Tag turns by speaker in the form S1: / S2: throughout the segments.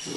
S1: Hello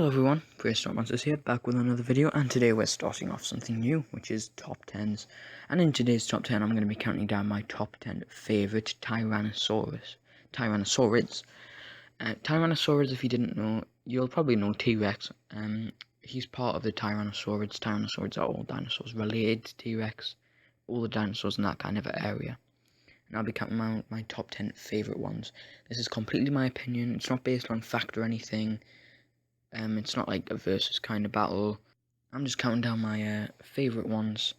S1: everyone, Prehistoric Monsters here, back with another video, and today we're starting off something new, which is top 10s. And in today's top 10, I'm going to be counting down my top 10 favourite Tyrannosaurids. Tyrannosaurids, if you didn't know, you'll probably know T-Rex. He's part of the Tyrannosaurids. Tyrannosaurids are all dinosaurs related to T-Rex, all the dinosaurs in that kind of area. And I'll be counting my top 10 favourite ones. This is completely my opinion, it's not based on fact or anything. It's not like a versus kind of battle. I'm just counting down my favourite ones,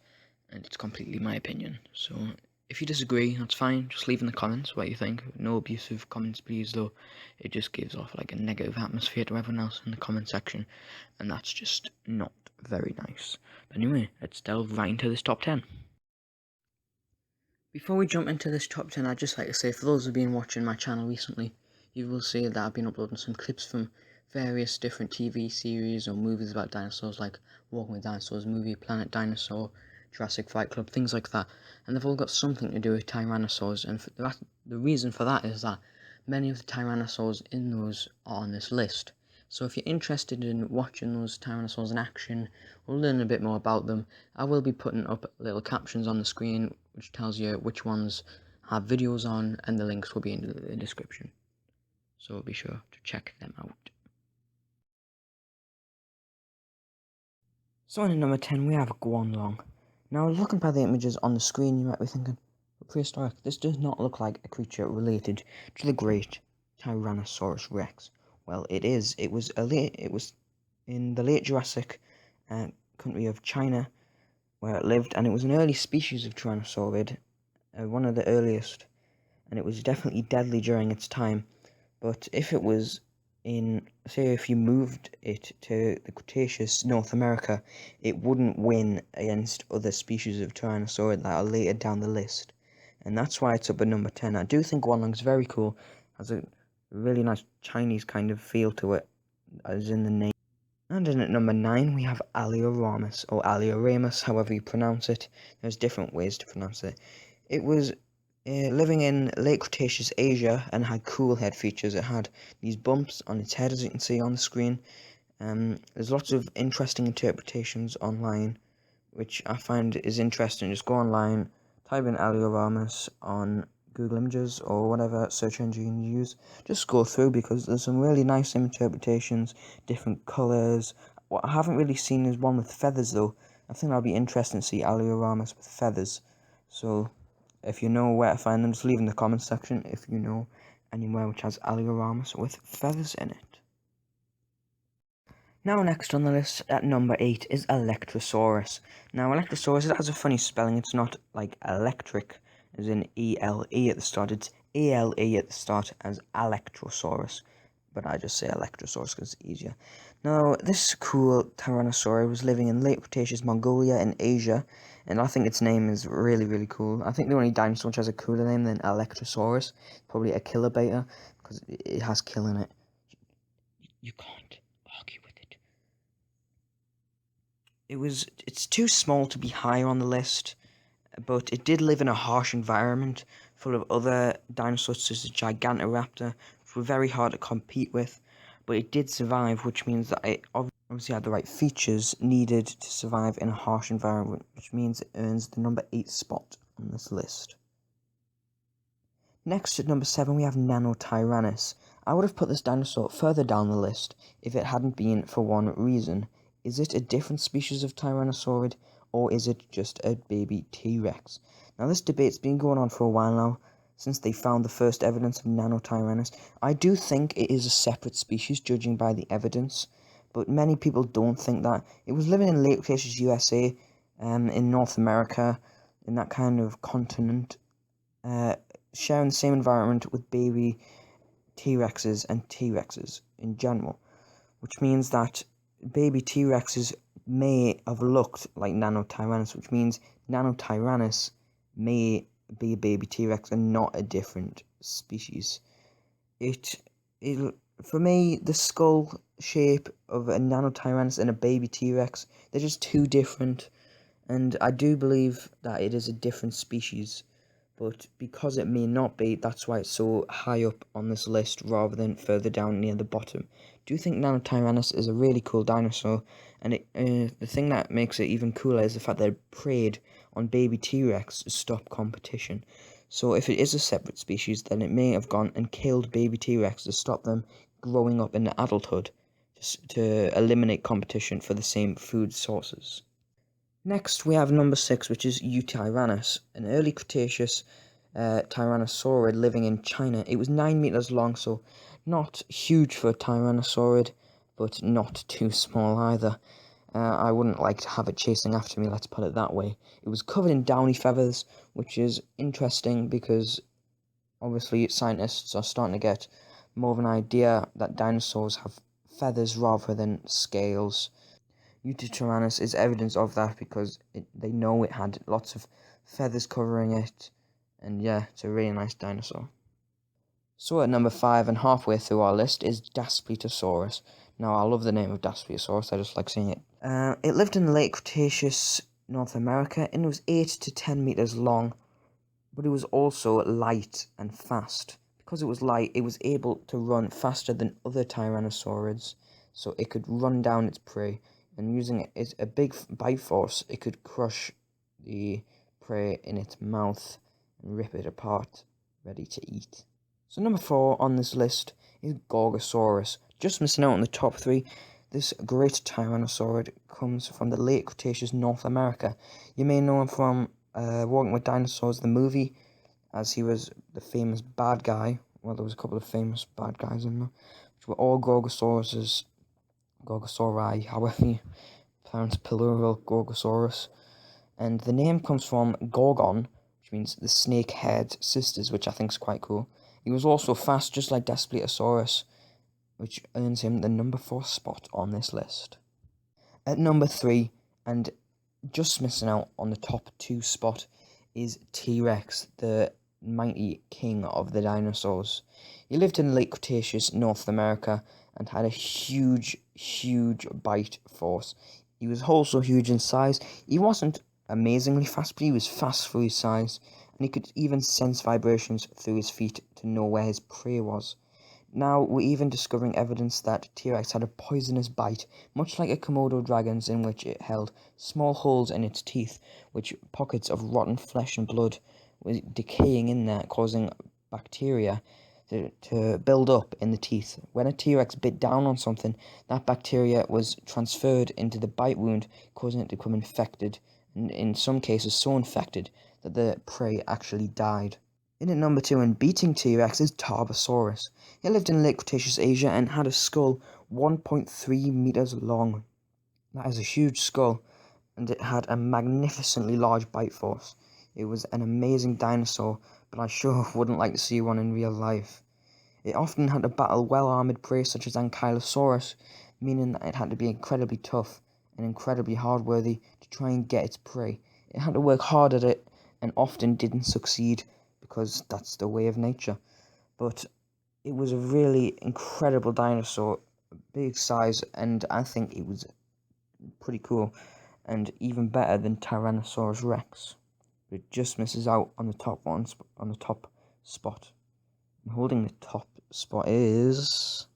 S1: and it's completely my opinion. So if you disagree, that's fine. Just leave in the comments what you think. No abusive comments, please, though. It just gives off like a negative atmosphere to everyone else in the comment section, and that's just not very nice. But anyway, let's delve right into this top 10. Before we jump into this top 10, I'd just like to say, for those who've been watching my channel recently, you will see that I've been uploading some clips from various different TV series or movies about dinosaurs, like Walking with Dinosaurs movie, Planet Dinosaur, Jurassic Fight Club, things like that. And they've all got something to do with Tyrannosaurs, and the reason for that is that many of the Tyrannosaurs in those are on this list. So if you're interested in watching those Tyrannosaurs in action, or learning a bit more about them, I will be putting up little captions on the screen which tells you which ones have videos on, and the links will be in the description. So be sure to check them out. So in number 10 we have Guanlong. Now looking by the images on the screen, you might be thinking, prehistoric, this does not look like a creature related to the great Tyrannosaurus Rex. Well, it is. It was in the late Jurassic country of China where it lived, and it was an early species of Tyrannosaurid, one of the earliest, and it was definitely deadly during its time. But if it was if you moved it to the Cretaceous North America, it wouldn't win against other species of Tyrannosaurid that are later down the list. And that's why it's up at number 10. I do think Guanlong's very cool, has a really nice Chinese kind of feel to it, as in the name. And in at number 9 we have Alioramus, or Alioramus, however you pronounce it. There's different ways to pronounce it. It was living in late Cretaceous Asia and had cool head features. It had these bumps on its head, as you can see on the screen. There's lots of interesting interpretations online, which I find is interesting. Just go online, type in Alioramus on Google Images or whatever search engine you use. Just scroll through, because there's some really nice interpretations, different colours. What I haven't really seen is one with feathers, though. I think that'll be interesting to see Alioramus with feathers. So if you know where to find them, just leave in the comments section if you know anywhere which has Alioramus with feathers in it. Now next on the list at number 8 is Electrosaurus. Now Electrosaurus, it has a funny spelling. It's not like electric as in E-L-E at the start. It's A-L-E at the start as Electrosaurus. But I just say Electrosaurus because it's easier. Now this cool Tyrannosaur was living in late Cretaceous Mongolia in Asia, and I think its name is really, really cool. I think the only dinosaur which has a cooler name than Electrosaurus, probably a Beta, because it has kill in it. You can't argue with it. It's too small to be higher on the list, but it did live in a harsh environment full of other dinosaurs such as Gigantoraptor, which were very hard to compete with, but it did survive, which means that it obviously had the right features needed to survive in a harsh environment, which means it earns the number 8 spot on this list. Next at number 7 we have Nanotyrannus. I would have put this dinosaur further down the list if it hadn't been for one reason. Is it a different species of Tyrannosaurid, or is it just a baby T-Rex? Now this debate's been going on for a while now, since they found the first evidence of Nanotyrannus. I do think it is a separate species, judging by the evidence, but many people don't think that. It was living in late Cretaceous USA, in North America, in that kind of continent, sharing the same environment with baby T-Rexes and T-Rexes in general, which means that baby T-Rexes may have looked like Nanotyrannus, which means Nanotyrannus may be a baby T-Rex and not a different species. It For me, the skull shape of a Nanotyrannus and a baby T-Rex, they're just too different, and I do believe that it is a different species, but because it may not be, that's why it's so high up on this list rather than further down near the bottom. I do think Nanotyrannus is a really cool dinosaur, and the thing that makes it even cooler is the fact that it preyed on baby T-Rex to stop competition. So if it is a separate species, then it may have gone and killed baby T-Rex to stop them growing up into adulthood, just to eliminate competition for the same food sources. Next, we have number 6, which is Eutyrannus, an early Cretaceous tyrannosaurid living in China. It was 9 meters long, so not huge for a tyrannosaurid, but not too small either. I wouldn't like to have it chasing after me, let's put it that way. It was covered in downy feathers, which is interesting because obviously scientists are starting to get more of an idea that dinosaurs have feathers rather than scales. Eutyrannus is evidence of that because they know it had lots of feathers covering it, and yeah, it's a really nice dinosaur. So at number 5 and halfway through our list is Daspletosaurus. Now I love the name of Daspletosaurus, I just like saying it. It lived in the late Cretaceous North America and it was 8 to 10 meters long, but it was also light and fast. Because it was light, it was able to run faster than other tyrannosaurids, so it could run down its prey, and using a big bite force, it could crush the prey in its mouth and rip it apart, ready to eat. So number 4 on this list is Gorgosaurus. Just missing out on the top 3, this great tyrannosaurid comes from the late Cretaceous North America. You may know him from Walking with Dinosaurs, the movie, as he was the famous bad guy. Well, there was a couple of famous bad guys in there, which were all Gorgosauruses, Gorgosauri, however you pronounce plural Gorgosaurus. And the name comes from Gorgon, which means the snake-haired sisters, which I think is quite cool. He was also fast, just like Daspletosaurus, which earns him the number 4 spot on this list. At number 3, and just missing out on the top 2 spot, is T-Rex, the mighty king of the dinosaurs. He lived in late Cretaceous North America and had a huge bite force. He was also huge in size. He wasn't amazingly fast, but he was fast for his size, and he could even sense vibrations through his feet to know where his prey was. Now we're even discovering evidence that T-Rex had a poisonous bite, much like a Komodo dragon's, in which it held small holes in its teeth, which pockets of rotten flesh and blood were decaying in there, causing bacteria to build up in the teeth. When a T-Rex bit down on something, that bacteria was transferred into the bite wound, causing it to become infected, and in some cases so infected that the prey actually died. In at number 2 and beating T-Rex is Tarbosaurus. He lived in late Cretaceous Asia and had a skull 1.3 meters long. That is a huge skull, and it had a magnificently large bite force. It was an amazing dinosaur, but I sure wouldn't like to see one in real life. It often had to battle well-armored prey such as Ankylosaurus, meaning that it had to be incredibly tough and incredibly hard-worthy to try and get its prey. It had to work hard at it and often didn't succeed, because that's the way of nature. But it was a really incredible dinosaur, big size, and I think it was pretty cool, and even better than Tyrannosaurus Rex. It just misses out on the top spot. And holding the top spot is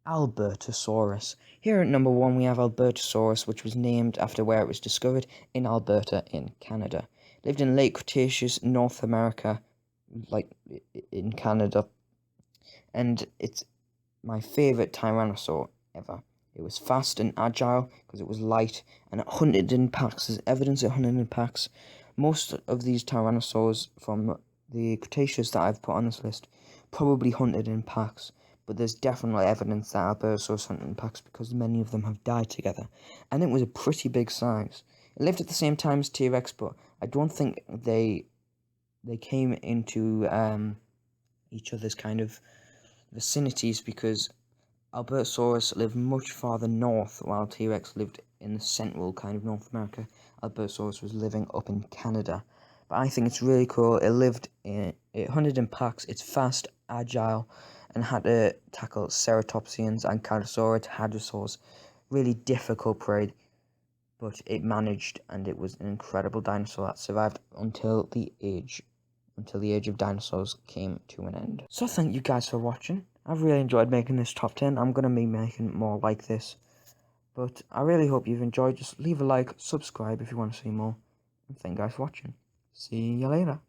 S1: Albertosaurus. Here at number 1 we have Albertosaurus, which was named after where it was discovered in Alberta in Canada. Lived in late Cretaceous North America, like in Canada, and it's my favourite tyrannosaur ever. It was fast and agile because it was light, and it hunted in packs. There's evidence it hunted in packs. Most of these tyrannosaurs from the Cretaceous that I've put on this list probably hunted in packs, but there's definitely evidence that Albertosaurus hunted in packs because many of them have died together, and it was a pretty big size. It lived at the same time as T-Rex, but I don't think they came into each other's kind of vicinities, because Albertosaurus lived much farther north, while T-Rex lived in the central kind of North America. Albertosaurus was living up in Canada. But I think it's really cool. It hunted in packs. It's fast, agile, and had to tackle ceratopsians and Ankylosaurs, hadrosaurs. Really difficult prey, but it managed, and it was an incredible dinosaur that survived until the age of dinosaurs came to an end. So thank you guys for watching. I've really enjoyed making this top 10. I'm going to be making more like this. But I really hope you've enjoyed. Just leave a like, subscribe if you want to see more. And thank you guys for watching. See you later.